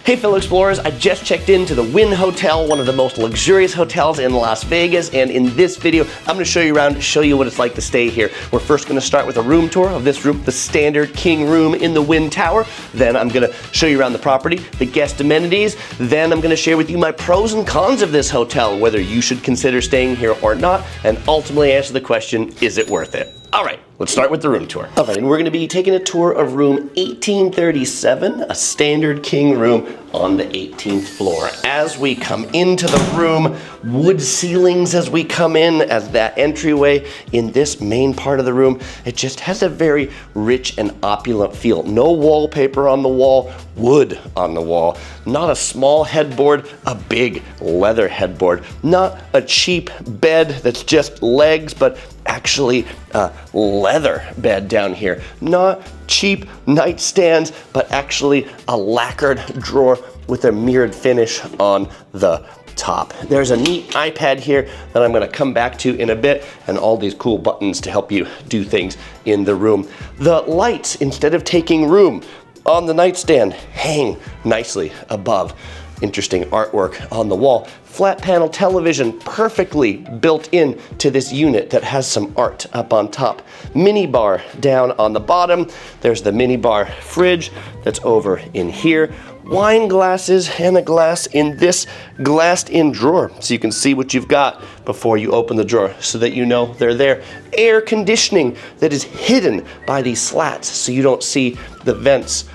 Hey fellow explorers, I just checked into the Wynn Hotel, one of the most luxurious hotels in Las Vegas, and in this video, I'm gonna show you around, show you what it's like to stay here. We're first gonna start with a room tour of this room, the standard king room in the Wynn Tower. Then I'm gonna show you around the property, the guest amenities. Then I'm gonna share with you my pros and cons of this hotel, whether you should consider staying here or not, and ultimately answer the question, is it worth it? All right, let's start with the room tour. All right, and we're gonna be taking a tour of room 1837, a standard king room on the 18th floor. As we come into the room, wood ceilings as we come in, as that entryway in this main part of the room, it just has a very rich and opulent feel. No wallpaper on the wall, wood on the wall. Not a small headboard, a big leather headboard. Not a cheap bed that's just legs, but actually a leather bed down here. Not cheap nightstands, but actually a lacquered drawer with a mirrored finish on the top. There's a neat iPad here that I'm gonna come back to in a bit, and all these cool buttons to help you do things in the room. The lights, instead of taking room on the nightstand, hang nicely above. Interesting artwork on the wall. Flat panel television perfectly built in to this unit that has some art up on top. Mini bar down on the bottom. There's the mini bar fridge that's over in here. Wine glasses and a glass in this glassed in drawer, so you can see what you've got before you open the drawer so that you know they're there. Air conditioning that is hidden by these slats so you don't see the vents.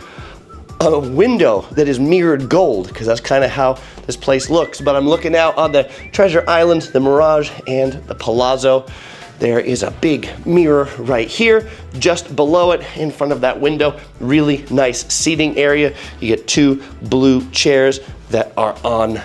A window that is mirrored gold, because that's kind of how this place looks. But I'm looking out on the Treasure Island, the Mirage, and the Palazzo. There is a big mirror right here, just below it, in front of that window. Really nice seating area. You get two blue chairs that are on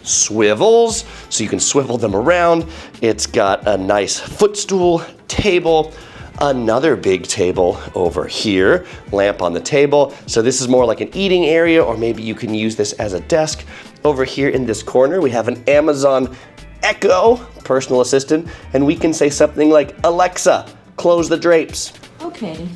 swivels, so you can swivel them around. It's got a nice footstool table. Another big table over here, lamp on the table. So this is more like an eating area, or maybe you can use this as a desk. Over here in this corner, we have an Amazon Echo personal assistant, and we can say something like, Alexa, close the drapes. Okay.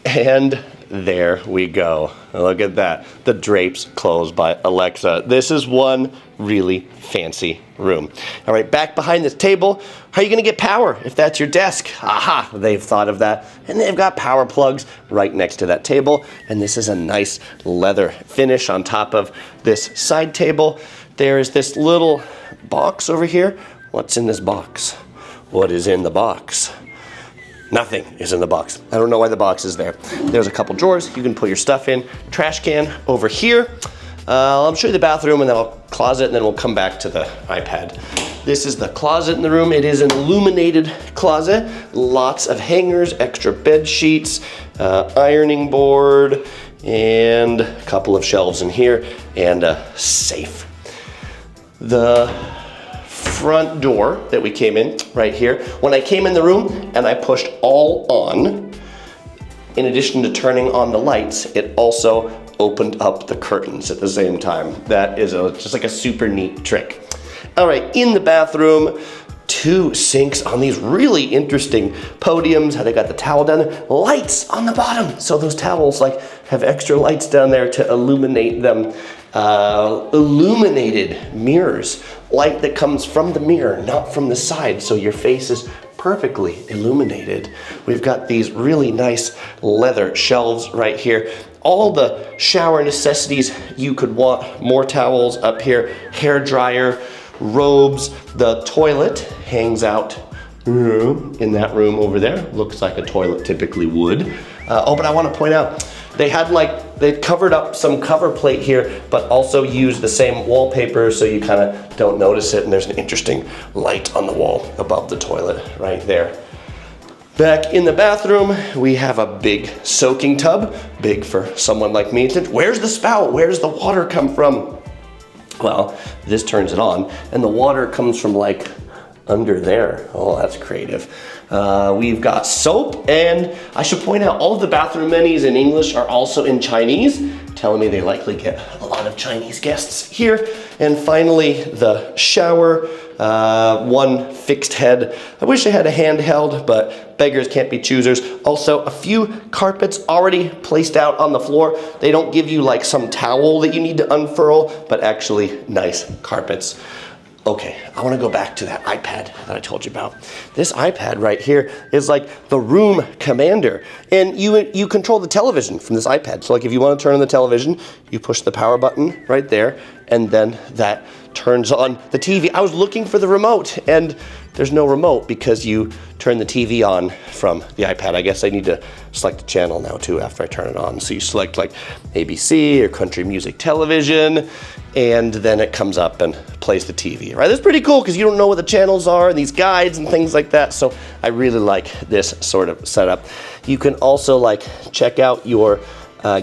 And there we go. Look at that. The drapes closed by Alexa. This is one really fancy room. All right, back behind this table, how are you gonna get power if that's your desk? Aha, they've thought of that. And they've got power plugs right next to that table. And this is a nice leather finish on top of this side table. There is this little box over here. What's in this box? What is in the box? Nothing is in the box. I don't know why the box is there. There's a couple drawers you can put your stuff in. Trash can over here. I'll show you the bathroom and then I'll closet, and then we'll come back to the iPad. This is the closet in the room. It is an illuminated closet. Lots of hangers, extra bed sheets, ironing board, and a couple of shelves in here, and a safe. The front door that we came in right here. When I came in the room and I pushed all on, in addition to turning on the lights, it also opened up the curtains at the same time. That is just like a super neat trick. All right, in the bathroom, two sinks on these really interesting podiums. How they got the towel down there, lights on the bottom. So those towels like have extra lights down there to illuminate them. Illuminated mirrors, light that comes from the mirror, not from the side, so your face is perfectly illuminated. We've got these really nice leather shelves right here. All the shower necessities you could want. More towels up here, hair dryer, robes. The toilet hangs out in that room over there. Looks like a toilet typically would. Oh, but I want to point out, they covered up some cover plate here, but also used the same wallpaper so you kind of don't notice it. And there's an interesting light on the wall above the toilet right there. Back in the bathroom, we have a big soaking tub, big for someone like me. Where's the spout? Where's the water come from? Well, this turns it on, and the water comes from like under there. Oh, that's creative. We've got soap, and I should point out all of the bathroom menus in English are also in Chinese, telling me they likely get a lot of Chinese guests here. And finally, the shower one fixed head. I wish I had a handheld, but beggars can't be choosers. Also, a few carpets already placed out on the floor. They don't give you like some towel that you need to unfurl, but actually nice carpets. Okay, I want to go back to that iPad that I told you about. This iPad right here is like the room commander, and you control the television from this iPad. So like if you want to turn on the television, you push the power button right there, and then that turns on the TV. I was looking for the remote, and there's no remote because you turn the TV on from the iPad. I guess I need to select a channel now too after I turn it on. So you select like ABC or country music television, and then it comes up and plays the TV, right? That's pretty cool because you don't know what the channels are and these guides and things like that. So I really like this sort of setup. You can also like check out your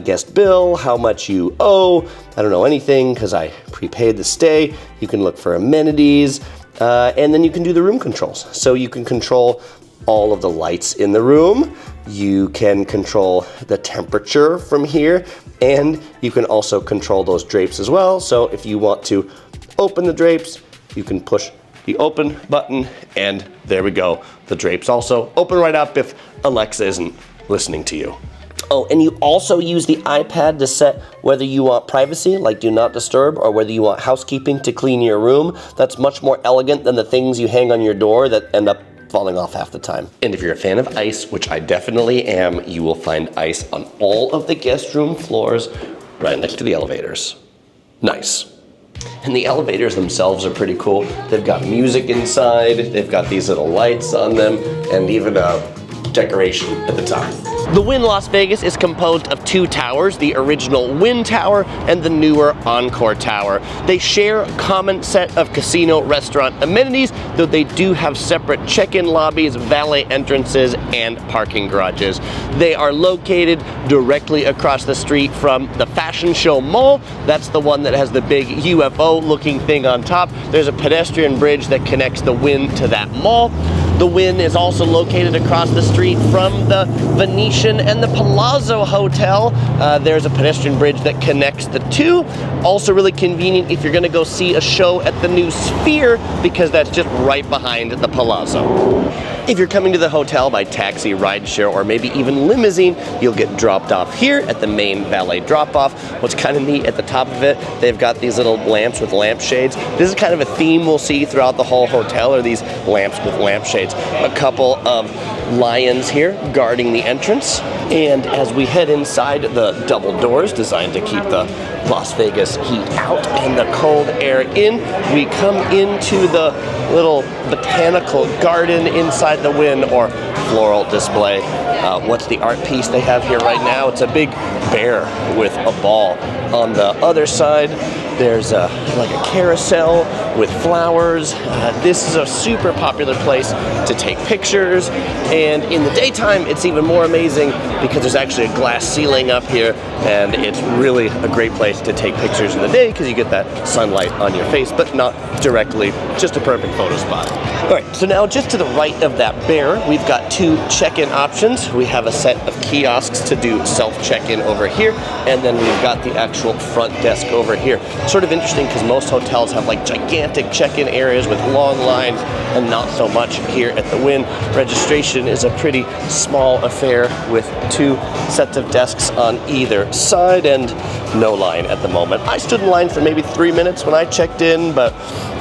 guest bill, how much you owe. I don't know anything because I prepaid the stay. You can look for amenities, and then you can do the room controls. So you can control all of the lights in the room. You can control the temperature from here, and you can also control those drapes as well. So if you want to open the drapes, you can push the open button, and there we go. The drapes also open right up if Alexa isn't listening to you. Oh, and you also use the iPad to set whether you want privacy, like do not disturb, or whether you want housekeeping to clean your room. That's much more elegant than the things you hang on your door that end up falling off half the time. And if you're a fan of ice, which I definitely am, you will find ice on all of the guest room floors right next to the elevators. Nice. And the elevators themselves are pretty cool. They've got music inside, they've got these little lights on them, and even a decoration at the top. The Wynn Las Vegas is composed of two towers, the original Wynn Tower and the newer Encore Tower. They share a common set of casino restaurant amenities, though they do have separate check-in lobbies, valet entrances, and parking garages. They are located directly across the street from the Fashion Show Mall. That's the one that has the big UFO-looking thing on top. There's a pedestrian bridge that connects the Wynn to that mall. The Wynn is also located across the street from the Venetian and the Palazzo Hotel. There's a pedestrian bridge that connects the two. Also really convenient if you're gonna go see a show at the new Sphere, because that's just right behind the Palazzo. If you're coming to the hotel by taxi, rideshare, or maybe even limousine, you'll get dropped off here at the main valet drop-off. What's kind of neat at the top of it, they've got these little lamps with lampshades. This is kind of a theme we'll see throughout the whole hotel, are these lamps with lampshades. A couple of lions here guarding the entrance. And as we head inside the double doors designed to keep the Las Vegas heat out and the cold air in, we come into the little botanical garden inside the Wynn, or floral display. What's the art piece they have here right now? It's a big bear with a ball. On the other side, there's like a carousel with flowers. This is a super popular place to take pictures, and in the daytime it's even more amazing because there's actually a glass ceiling up here, and it's really a great place to take pictures in the day because you get that sunlight on your face, but not directly, just a perfect photo spot. Alright, so now just to the right of that bear, we've got two check-in options. We have a set of kiosks to do self-check-in over here, and then we've got the actual front desk over here. Sort of interesting because most hotels have like gigantic check-in areas with long lines, and not so much here at the Wynn. Registration is a pretty small affair with two sets of desks on either side and no line at the moment. I stood in line for maybe 3 minutes when I checked in, but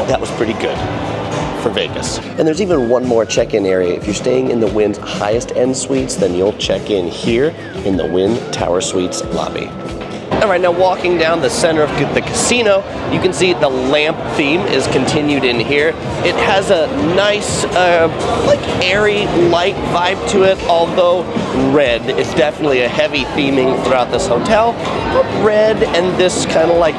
that was pretty good for Vegas. And there's even one more check-in area. If you're staying in the Wynn's highest end suites, then you'll check in here in the Wynn Tower Suites lobby. Alright, now walking down the center of the casino, you can see the lamp theme is continued in here. It has a nice, like airy, light vibe to it, although red. It's definitely a heavy theming throughout this hotel. Red and this kind of like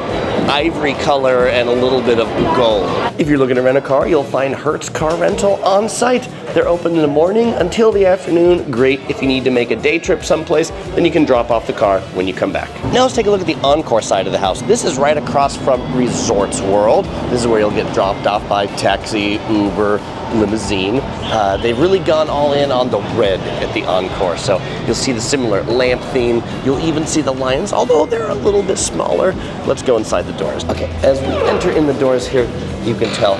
ivory color and a little bit of gold. If you're looking to rent a car, you'll find Hertz Car Rental on site. They're open in the morning until the afternoon. Great if you need to make a day trip someplace, then you can drop off the car when you come back. Now let's take a look at the Encore side of the house. This is right across from Resorts World. This is where you'll get dropped off by taxi, Uber, limousine. They've really gone all in on the red at the Encore, so you'll see the similar lamp theme. You'll even see the lions, although they're a little bit smaller. Let's go inside the doors. Okay, as we enter in the doors here, you can tell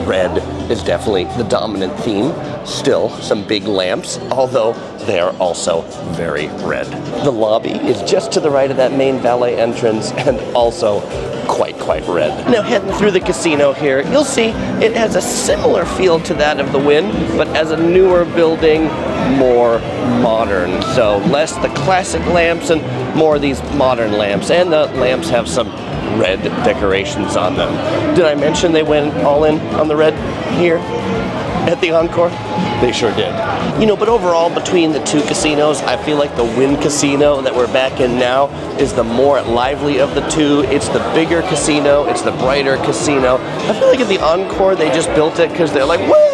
red is definitely the dominant theme. Still some big lamps, although they are also very red. The lobby is just to the right of that main valet entrance and also quite red. Now heading through the casino here, you'll see it has a similar feel to that of the Wynn, but as a newer building, more modern. So less the classic lamps and more of these modern lamps, and the lamps have some red decorations on them. Did I mention they went all in on the red here at the Encore? They sure did. You know, but overall, between the two casinos, I feel like the Wynn Casino that we're back in now is the more lively of the two. It's the bigger casino, it's the brighter casino. I feel like at the Encore, they just built it because they're like, well,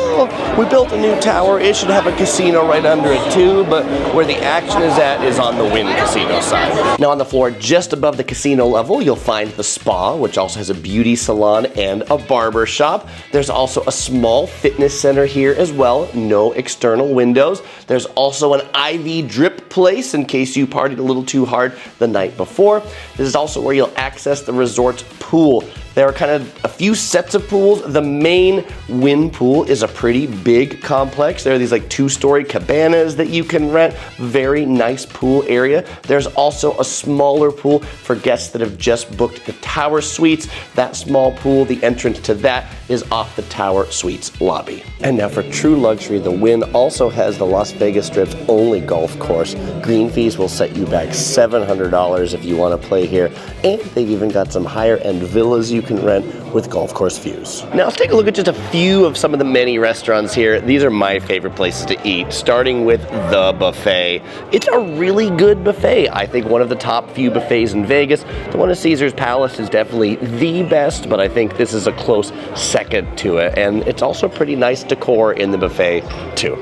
we built a new tower, it should have a casino right under it too, but where the action is at is on the Wynn Casino side. Now on the floor just above the casino level, you'll find the spa, which also has a beauty salon and a barber shop. There's also a small fitness center here as well, no external windows. There's also an IV drip place in case you partied a little too hard the night before. This is also where you'll access the resort's pool. There are kind of a few sets of pools. The main Wynn pool is a pretty big complex. There are these like 2-story cabanas that you can rent. Very nice pool area. There's also a smaller pool for guests that have just booked the Tower Suites. That small pool, the entrance to that is off the Tower Suites lobby. And now for true luxury, the Wynn also has the Las Vegas Strip's only golf course. Green fees will set you back $700 if you want to play here. And they've even got some higher end villas you can rent with golf course views. Now let's take a look at just a few of some of the many restaurants here. These are my favorite places to eat, starting with the buffet. It's a really good buffet. I think one of the top few buffets in Vegas. The one at Caesar's Palace is definitely the best, but I think this is a close second to it. And it's also pretty nice decor in the buffet too.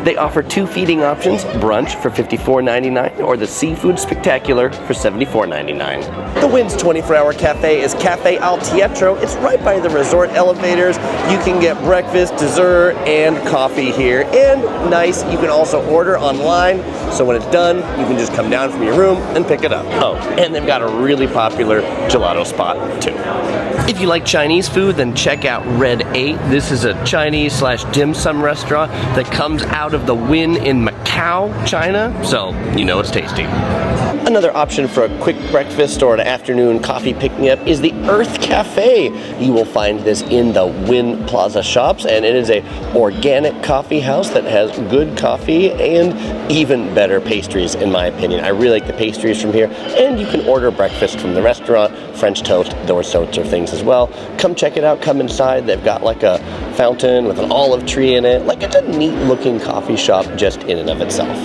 They offer 2 feeding options, brunch for $54.99 or the seafood spectacular for $74.99. The Wynn's 24-hour cafe is Cafe Al Teatro. It's right by the resort elevators. You can get breakfast, dessert, and coffee here. And nice, you can also order online, so when it's done, you can just come down from your room and pick it up. Oh, and they've got a really popular gelato spot too. If you like Chinese food, then check out Red 8. This is a Chinese / dim sum restaurant that comes out of the Wynn in Macau, China, so you know it's tasty. Another option for a quick breakfast or an afternoon coffee pick-me-up is the Earth Cafe. You will find this in the Wynn Plaza shops, and it is a organic coffee house that has good coffee and even better pastries, in my opinion. I really like the pastries from here, and you can order breakfast from the restaurant, French toast, those sorts of things as well. Come check it out, come inside. They've got like a fountain with an olive tree in it. Like, it's a neat looking coffee shop just in and of itself.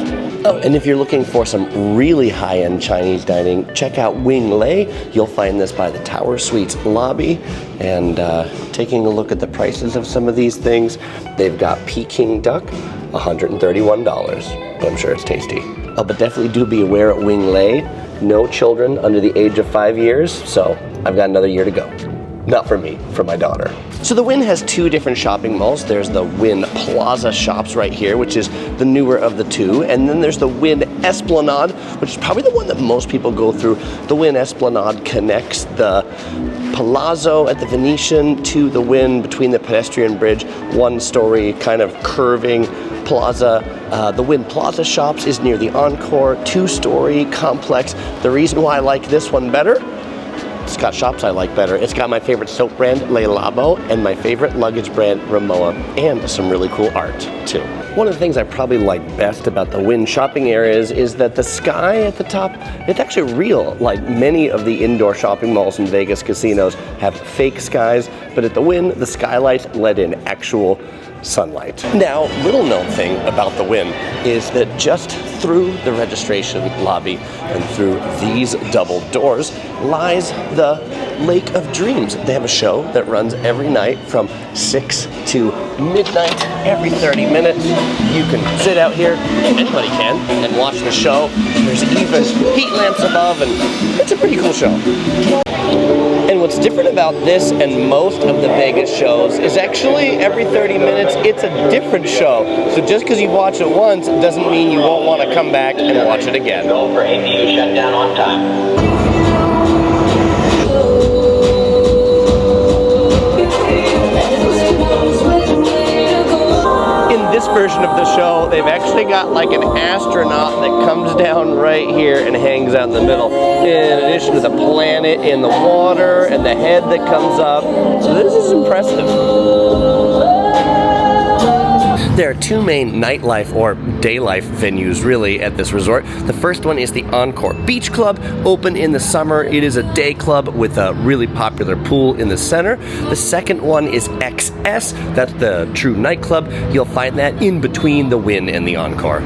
Oh, and if you're looking for some really high-end Chinese dining, check out Wing Lei. You'll find this by the Tower Suites lobby. And taking a look at the prices of some of these things, they've got Peking duck, $131, but I'm sure it's tasty. Oh, but definitely do be aware at Wing Lei, no children under the age of 5 years, so I've got another year to go. Not for me, for my daughter. So the Wynn has 2 different shopping malls. There's the Wynn Plaza shops right here, which is the newer of the 2. And then there's the Wynn Esplanade, which is probably the one that most people go through. The Wynn Esplanade connects the Palazzo at the Venetian to the Wynn between the pedestrian bridge, 1-story kind of curving plaza. The Wynn Plaza shops is near the Encore, 2-story complex. The reason why I like this one better, it's got shops I like better. It's got my favorite soap brand, Le Labo, and my favorite luggage brand, Rimowa, and some really cool art, too. One of the things I probably like best about the Wynn shopping areas is that the sky at the top, it's actually real. Like many of the indoor shopping malls in Vegas casinos have fake skies, but at the Wynn, the skylights let in actual sunlight. Now, little known thing about the Wynn is that just through the registration lobby and through these double doors lies the Lake of Dreams. They have a show that runs every night from 6 to midnight, every 30 minutes. You can sit out here, anybody can, and watch the show. There's even heat lamps above, and it's a pretty cool show. And what's different about this and most of the Vegas shows is actually every 30 minutes it's a different show. So just because you watch it once doesn't mean you won't want to come back and watch it again. Go for APU shutdown on time. version of the show, they've actually got like an astronaut that comes down right here and hangs out in the middle. In addition to the planet in the water and the head that comes up. So this is impressive. There are two main nightlife or day life venues really at this resort. The first one is the Encore Beach Club, open in the summer. It is a day club with a really popular pool in the center. The second one is XS, that's the true nightclub. You'll find that in between the Wynn and the Encore.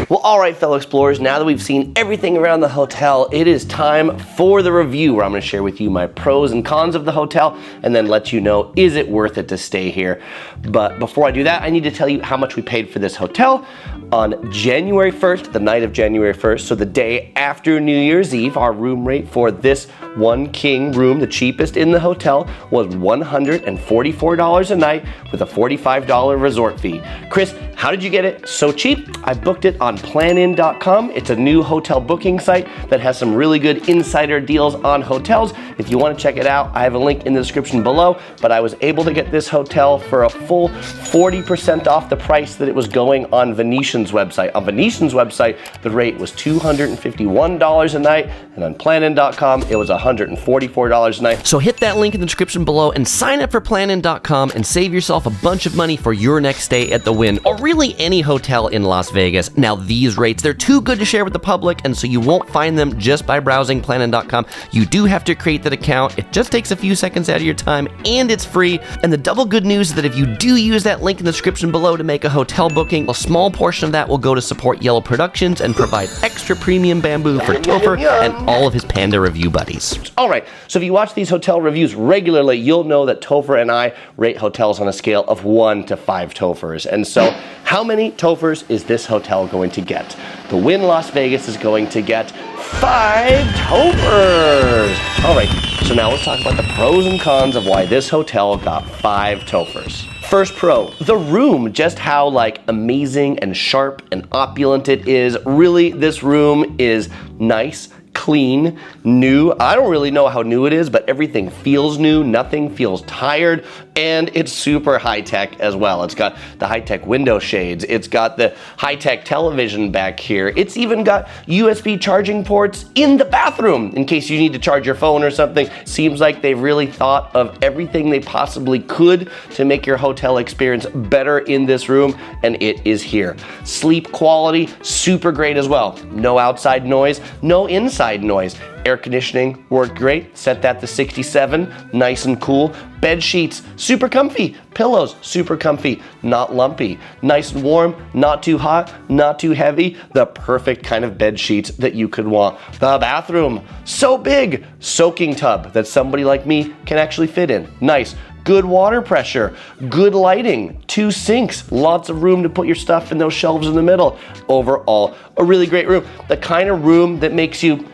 Well, all right, fellow explorers, now that we've seen everything around the hotel, it is time for the review, where I'm going to share with you my pros and cons of the hotel and then let you know, is it worth it to stay here? But before I do that, I need to tell you how much we paid for this hotel. On January 1st, the night of January 1st, so the day after New Year's Eve, our room rate for this one king room, the cheapest in the hotel, was $144 a night with a $45 resort fee. Chris, how did you get it so cheap? I booked it on planin.com. It's a new hotel booking site that has some really good insider deals on hotels. If you want to check it out, I have a link in the description below, but I was able to get this hotel for a full 40% off the price that it was going on Venetian's website. On Venetian's website, the rate was $251 a night, and on planin.com, it was $144 a night. So hit that link in the description below and sign up for planin.com and save yourself a bunch of money for your next stay at the Wynn, or really any hotel in Las Vegas. Now these rates, they're too good to share with the public, and so you won't find them just by browsing planin.com. You do have to create that account. It just takes a few seconds out of your time, and it's free. And the double good news is that if you do use that link in the description below to make a hotel booking, a small portion of that will go to support Yellow Productions and provide extra premium bamboo for Topher and all of his panda review buddies. All right, so if you watch these hotel reviews regularly, you'll know that Topher and I rate hotels on a scale of 1 to 5 Tophers. And so how many Tophers is this hotel going to get? The Wynn Las Vegas is going to get 5 Tophers. All right, so now let's talk about the pros and cons of why this hotel got 5 Tophers. First pro, the room, just how like amazing and sharp and opulent it is. Really, this room is nice, clean, new. I don't really know how new it is, but everything feels new, nothing feels tired, and it's super high-tech as well. It's got the high-tech window shades, it's got the high-tech television back here, it's even got USB charging ports in the bathroom in case you need to charge your phone or something. Seems like they've really thought of everything they possibly could to make your hotel experience better in this room, and it is here. Sleep quality, super great as well. No outside noise, no inside noise. Air conditioning worked great. Set that to 67, nice and cool. Bed sheets, super comfy. Pillows, super comfy, not lumpy. Nice and warm, not too hot, not too heavy. The perfect kind of bed sheets that you could want. The bathroom, so big. Soaking tub that somebody like me can actually fit in. Nice. Good water pressure, good lighting, 2 sinks, lots of room to put your stuff in those shelves in the middle. Overall, a really great room. The kind of room that makes you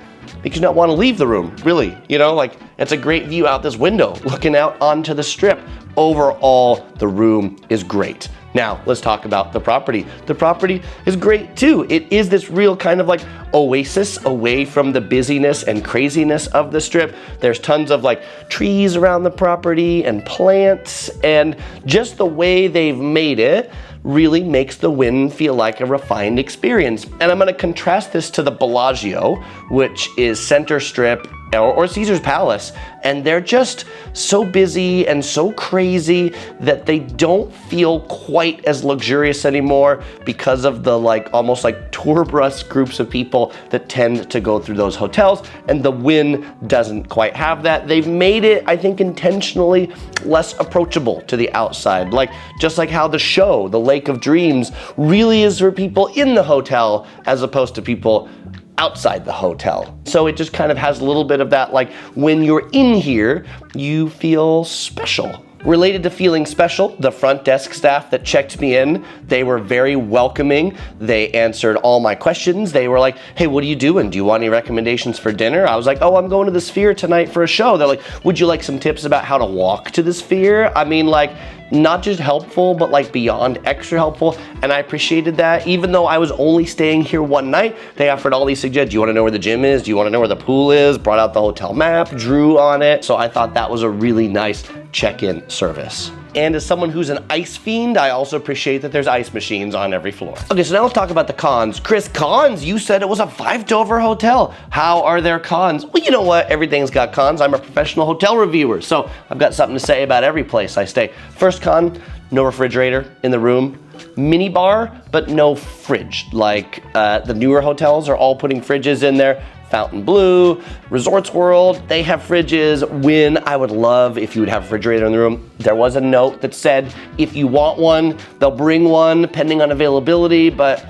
not want to leave the room, really. You know, like, it's a great view out this window, looking out onto the strip. Overall, the room is great. Now, let's talk about the property. The property is great too. It is this real kind of like oasis away from the busyness and craziness of the strip. There's tons of like trees around the property and plants, and just the way they've made it really makes the Wynn feel like a refined experience. And I'm gonna contrast this to the Bellagio, which is Center Strip or Caesar's Palace, and they're just so busy and so crazy that they don't feel quite as luxurious anymore because of the like almost like tour bus groups of people that tend to go through those hotels, and the Wynn doesn't quite have that. They've made it, I think, intentionally less approachable to the outside, like just like how the show, the Lake of Dreams, really is for people in the hotel as opposed to people outside the hotel. So it just kind of has a little bit of that, like when you're in here, you feel special. Related to feeling special, the front desk staff that checked me in, they were very welcoming. They answered all my questions. They were like, hey, what are you doing? Do you want any recommendations for dinner? I was like, oh, I'm going to the Sphere tonight for a show. They're like, would you like some tips about how to walk to the Sphere? I mean, like, not just helpful, but like beyond extra helpful. And I appreciated that. Even though I was only staying here one night, they offered all these suggestions. Do you want to know where the gym is? Do you want to know where the pool is? Brought out the hotel map, drew on it. So I thought that was a really nice check-in service. And as someone who's an ice fiend, I also appreciate that there's ice machines on every floor. Okay, so now let's talk about the cons. Chris, cons, you said it was a 5-star hotel. How are there cons? Well, you know what? Everything's got cons. I'm a professional hotel reviewer, so I've got something to say about every place I stay. First con, no refrigerator in the room. Mini bar, but no fridge. Like the newer hotels are all putting fridges in there. Fontainebleau, Resorts World, they have fridges. Wynn, I would love if you would have a refrigerator in the room. There was a note that said if you want one, they'll bring one depending on availability, but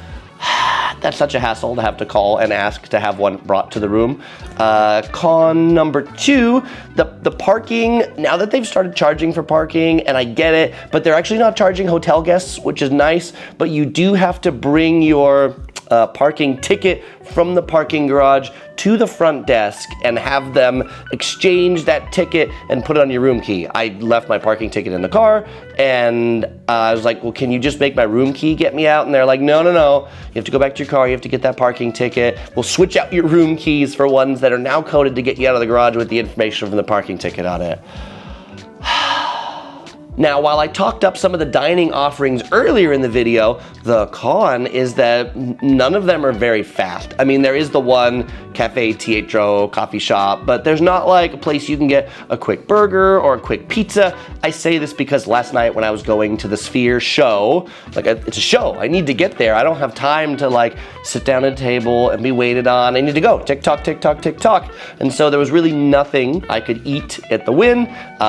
that's such a hassle to have to call and ask to have one brought to the room. Con number 2, the parking, now that they've started charging for parking, and I get it, but they're actually not charging hotel guests, which is nice, but you do have to bring your parking ticket from the parking garage to the front desk and have them exchange that ticket and put it on your room key. I left my parking ticket in the car, and I was like, well, can you just make my room key get me out? And they're like, no. You have to go back to your car, you have to get that parking ticket. We'll switch out your room keys for ones that are now coded to get you out of the garage with the information from the parking ticket on it. Now, while I talked up some of the dining offerings earlier in the video, the con is that none of them are very fast. I mean, there is the one Cafe Teatro coffee shop, but there's not like a place you can get a quick burger or a quick pizza. I say this because last night when I was going to the Sphere show, it's a show, I need to get there. I don't have time to like sit down at a table and be waited on. I need to go, tick tock, tick tock, tick tock. And so there was really nothing I could eat at the Wynn.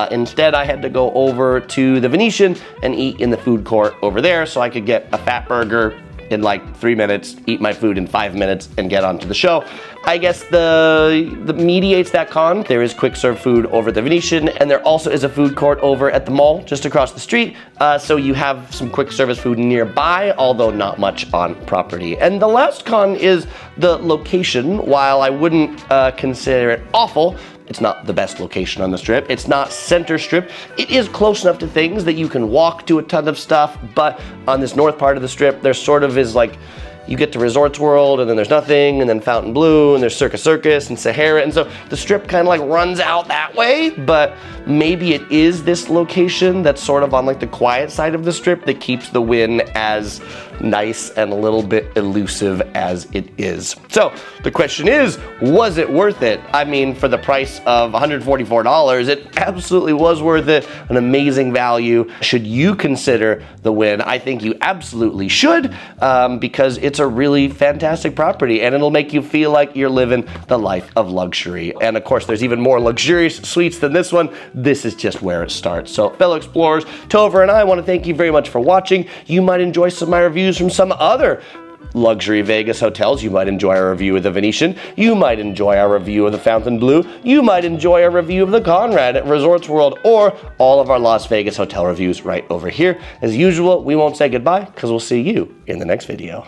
Instead, I had to go over to the Venetian and eat in the food court over there so I could get a fat burger in like 3 minutes, eat my food in 5 minutes, and get onto the show. I guess the mediates that con. There is quick serve food over at the Venetian, and there also is a food court over at the mall just across the street. So you have some quick service food nearby, although not much on property. And the last con is the location. While I wouldn't consider it awful, it's not the best location on the Strip. It's not center Strip. It is close enough to things that you can walk to a ton of stuff, but on this north part of the Strip, there sort of is like, you get to Resorts World, and then there's nothing, and then Fontainebleau, and there's Circus and Sahara, and so the Strip kind of like runs out that way, but maybe it is this location that's sort of on like the quiet side of the Strip that keeps the Wynn as nice and a little bit elusive as it is. So the question is, was it worth it? I mean, for the price of $144, it absolutely was worth it. An amazing value. Should you consider the Wynn? I think you absolutely should, because it's a really fantastic property, and it'll make you feel like you're living the life of luxury. And of course, there's even more luxurious suites than this one. This is just where it starts. So fellow explorers, Topher and I want to thank you very much for watching. You might enjoy some of my reviews from some other luxury Vegas hotels. You might enjoy our review of the Venetian. You might enjoy our review of the Fontainebleau. You might enjoy our review of the Conrad at Resorts World, or all of our Las Vegas hotel reviews right over here. As usual, we won't say goodbye because we'll see you in the next video.